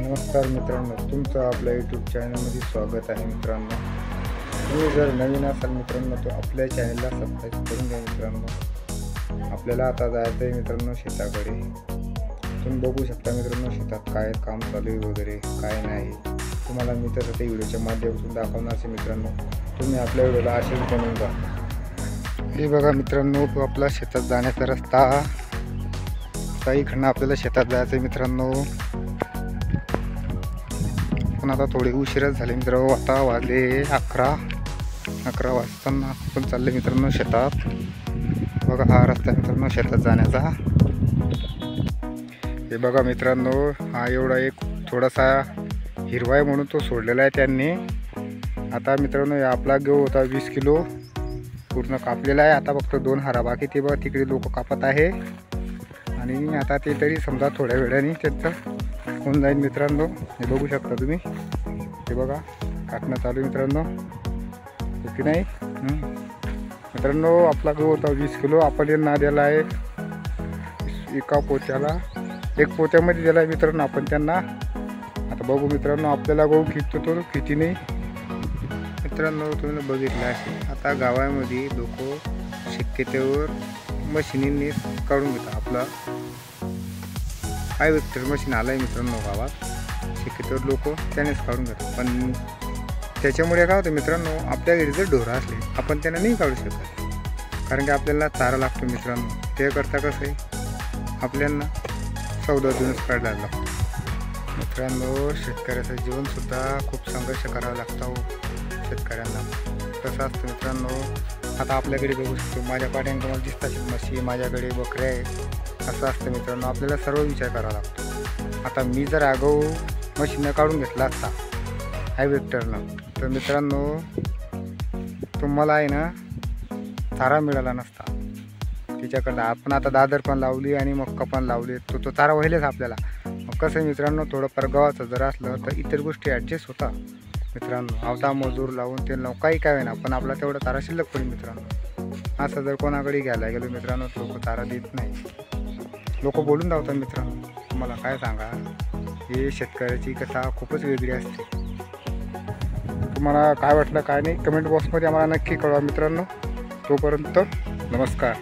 नमस्कार मित्रांनो, तुमचं आपल्या यूट्यूब चॅनलमध्ये स्वागत आहे मित्रांनो. तुम्ही जर नवीन असाल मित्रांनो तर आपल्या चॅनलला सबस्क्राईब करून घ्या मित्रांनो. आपल्याला आता जायचं आहे मित्रांनो शेताकडे. तुम्ही बघू शकता मित्रांनो शेतात काय काम चालू आहे वगैरे काय नाही, तुम्हाला मी तर ते व्हिडिओच्या माध्यमातून दाखवणार आहे मित्रांनो. तुम्ही आपल्या व्हिडिओला असेच बनवून जा. हे बघा मित्रांनो, तो आपला शेतात जाण्याचा रस्ता. काही खंड आपल्याला शेतात जायचं आहे मित्रांनो, पण आता थोडे उशीरच झाले मित्रांनो. आता वाजले 11 वाजताना आपण चालले मित्रांनो शेतात. बघा हा रस्ता मित्रांनो शेतात जाण्याचा. हे बघा मित्रांनो, हा एवढा एक थोडासा हिरवा आहे म्हणून तो सोडलेला आहे त्यांनी. आता मित्रांनो आपला गहू होता 20 किलो पूर्ण कापलेला आहे. आता फक्त 2 हारा बाकी, ते बघा तिकडे लोक कापत आहे. आणि आता ते तरी समजा थोड्या वेळाने त्यांचं होऊन जाईल मित्रांनो. हे बघू शकता तुम्ही, हे बघा काटणं चालू मित्रांनो, की नाही मित्रांनो. आपला गहू होता 20 किलो, आपण यांना दिला आहे एका पोत्याला, 1 पोत्यामध्ये दिला आहे मित्रांनो आपण त्यांना. आता बघू मित्रांनो आपल्याला गहू किती तो किती नाही मित्रांनो. तुम्ही बघितलं असेल आता गावामध्ये लोक शक्यतेवर मशिनींनी काढून घेतात. आपला हायवेक्टर मशीन आलं आहे मित्रांनो गावात, शक्यतोवर लोक त्यानेच काढून घेतात. पण त्याच्यामुळे काय होतं मित्रांनो, आपल्या घरी जर ढोरं असले आपण त्यांना नाही काढू शकत, कारण की आपल्याला चारा लागतो मित्रांनो. ते करता कसं आहे, आपल्याला 14 दिवस काढायला लागतो मित्रांनो. शेतकऱ्याचं जीवनसुद्धा खूप संघर्ष करावा लागतो शेतकऱ्यांना. कसं असतं मित्रांनो, आता आपल्याकडे बघू शकतो माझ्या पाड्यांकडे मला दिसतात म्हशी, माझ्याकडे बकऱ्या आहे. असं असतं मित्रांनो, आपल्याला सर्व विचार करावा लागतो. आता मी जर आगाऊ मशीननं काढून घेतला असता हायवेक्टरनं, तर मित्रांनो तुम्हाला आहे ना चारा मिळाला नसता तिच्याकडं. आपण आता दादर पण लावली आणि मक्का पण लावली, तो चारा व्हायलाच आपल्याला. मग कसं मित्रांनो, थोडंफार गव्हाचं जर असलं तर इतर गोष्टी ॲडजस्ट होता मित्रांनो. आवता मजूर लावून ते काही काय होईना, पण आपला तेवढा चारा शिल्लक पडेल मित्रांनो. असं जर कोणाकडे घ्यायला गेलो मित्रांनो, लोक चारा देत नाही, लोक बोलून धावतात मित्रांनो. तुम्हाला काय सांगा, हे शेतकऱ्याची कथा खूपच वेगळी असते. तुम्हाला काय वाटलं काय नाही कमेंट बॉक्समध्ये आम्हाला नक्की कळवा मित्रांनो. तोपर्यंत नमस्कार.